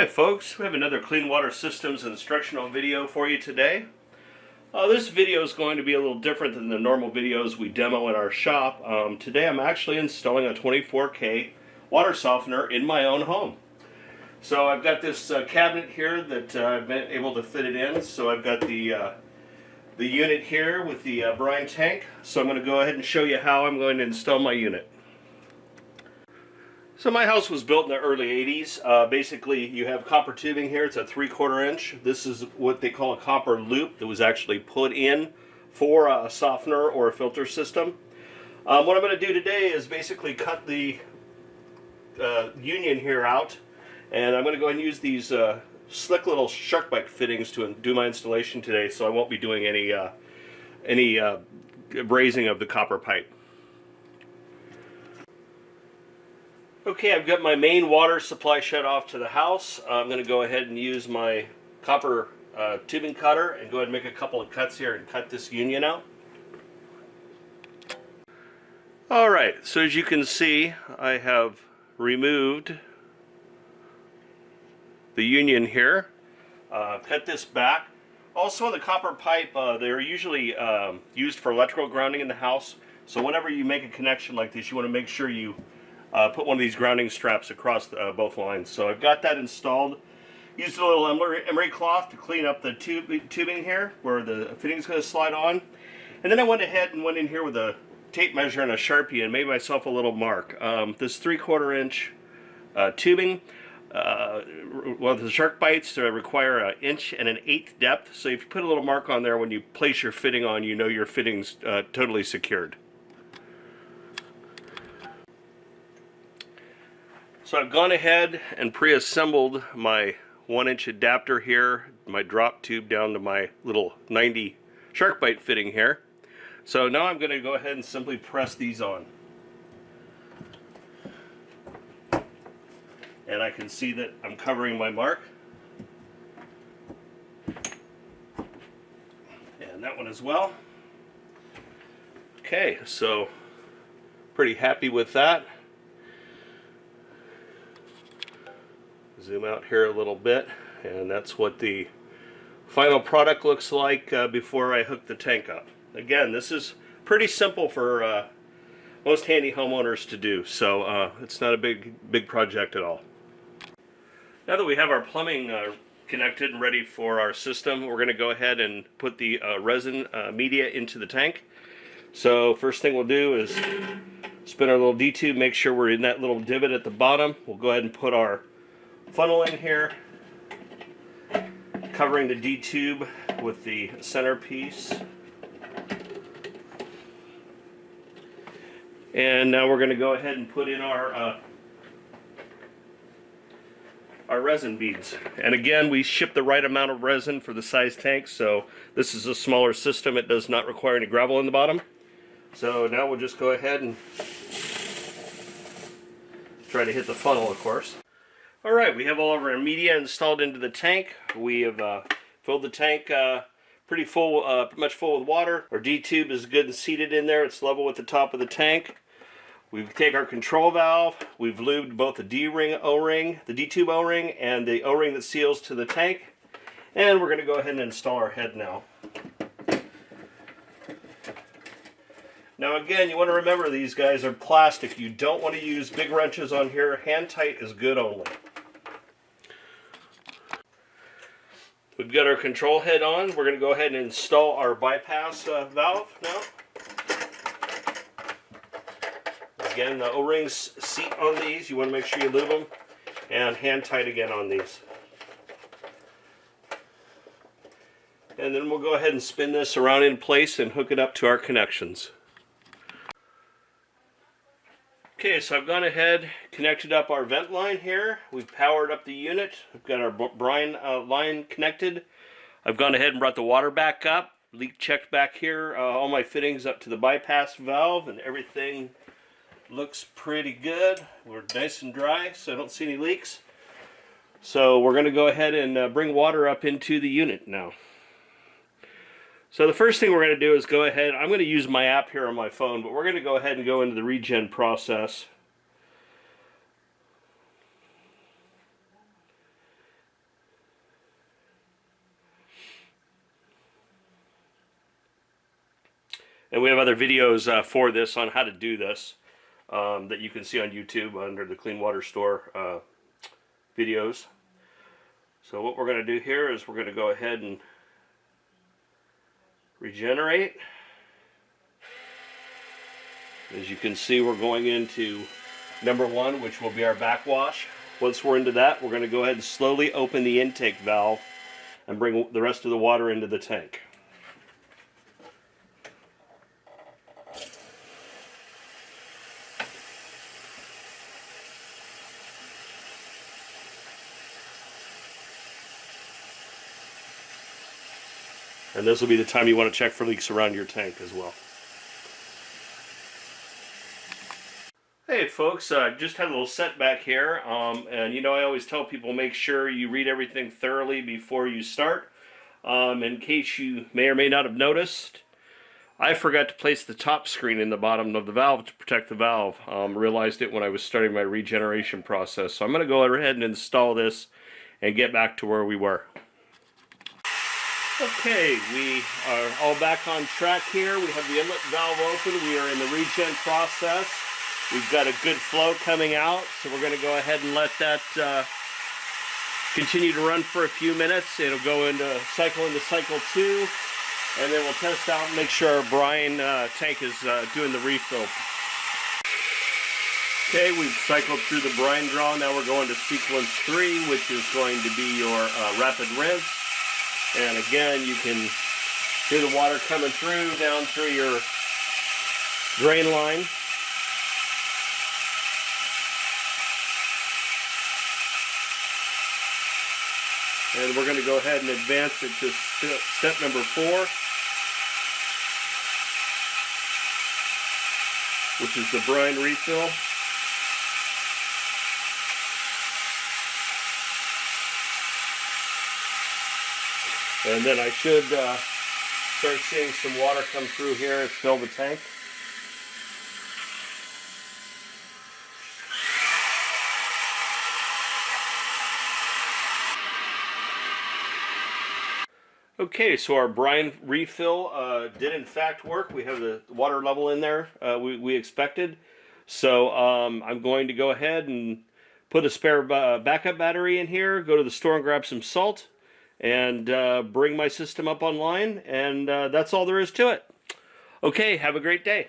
Hi folks, we have another Clean Water Systems instructional video for you today. This video is going to be a little different than the normal videos we demo in our shop. Today I'm actually installing a 24K water softener in my own home. So I've got this cabinet here that I've been able to fit it in. So I've got the unit here with the brine tank. So I'm going to go ahead and show you how I'm going to install my unit. So my house was built in the early 80s. Basically, you have copper tubing here. It's a 3/4 inch. This is what they call a copper loop that was actually put in for a softener or a filter system. What I'm going to do today is basically cut the union here out, and I'm going to go ahead and use these slick little Sharkbite fittings to do my installation today. So I won't be doing any brazing of the copper pipe. Okay, I've got my main water supply shut off to the house. I'm going to go ahead and use my copper tubing cutter and go ahead and make a couple of cuts here and cut this union out. Alright, so as you can see, I have removed the union here. Cut this back. Also, the copper pipe, they're usually used for electrical grounding in the house. So whenever you make a connection like this, you want to make sure you put one of these grounding straps across both lines. So I've got that installed. Used a little emery cloth to clean up the tubing here where the fitting is going to slide on. And then I went ahead and went in here with a tape measure and a Sharpie and made myself a little mark. This 3/4 inch tubing, well, the Sharkbites require 1 inch and 1/8 depth. So if you put a little mark on there when you place your fitting on, you know your fitting's totally secured. So I've gone ahead and pre-assembled my 1 inch adapter here, my drop tube down to my little 90 Sharkbite fitting here. So now I'm going to go ahead and simply press these on. And I can see that I'm covering my mark. And that one as well. Okay, so pretty happy with that. Zoom out here a little bit, and that's what the final product looks like before I hook the tank up. Again, this is pretty simple for most handy homeowners to do, so it's not a big project at all. Now that we have our plumbing connected and ready for our system, we're going to go ahead and put the resin media into the tank. So first thing we'll do is spin our little D-tube, make sure we're in that little divot at the bottom. We'll go ahead and put our funnel in here, covering the D-tube with the centerpiece. And now we're going to go ahead and put in our resin beads. And again, we ship the right amount of resin for the size tank, so this is a smaller system. It does not require any gravel in the bottom. So now we'll just go ahead and try to hit the funnel, of course. Alright, we have all of our media installed into the tank. We have filled the tank pretty much full with water. Our D-tube is good and seated in there. It's level with the top of the tank. We take our control valve. We've lubed both the D-ring O-ring, the D-tube O-ring, and the O-ring that seals to the tank. And we're going to go ahead and install our head now. Now again, you want to remember these guys are plastic. You don't want to use big wrenches on here. Hand tight is good only. We've got our control head on. We're going to go ahead and install our bypass valve now. Again, the O-rings seat on these. You want to make sure you lube them. And hand tight again on these. And then we'll go ahead and spin this around in place and hook it up to our connections. Okay, so I've gone ahead, connected up our vent line here. We've powered up the unit. We've got our brine line connected. I've gone ahead and brought the water back up. Leak checked back here. All my fittings up to the bypass valve, and everything looks pretty good. We're nice and dry, so I don't see any leaks. So we're going to go ahead and bring water up into the unit now. So the first thing we're going to do is go ahead, I'm going to use my app here on my phone, but we're going to go ahead and go into the regen process. And we have other videos for this on how to do this that you can see on YouTube under the Clean Water Store videos. So what we're going to do here is we're going to go ahead and regenerate. As you can see, we're going into number 1, which will be our backwash. Once we're into that, we're going to go ahead and slowly open the intake valve and bring the rest of the water into the tank. And this will be the time you want to check for leaks around your tank as well. Hey folks, just had a little setback here, and you know I always tell people make sure you read everything thoroughly before you start. In case you may or may not have noticed, I forgot to place the top screen in the bottom of the valve to protect the valve. Realized it when I was starting my regeneration process. So I'm going to go ahead and install this and get back to where we were. Okay, we are all back on track here. We have the inlet valve open. We are in the regen process. We've got a good flow coming out, so we're going to go ahead and let that continue to run for a few minutes. It'll go into cycle 2, and then we'll test out and make sure our brine tank is doing the refill. Okay, we've cycled through the brine draw. Now we're going to sequence 3, which is going to be your rapid rinse. And again, you can hear the water coming through, down through your drain line. And we're going to go ahead and advance it to step number 4, which is the brine refill. And then I should start seeing some water come through here and fill the tank. Okay, so our brine refill did in fact work. We have the water level in there we expected. So I'm going to go ahead and put a spare backup battery in here, go to the store and grab some salt, and bring my system up online, and that's all there is to it. Okay, have a great day.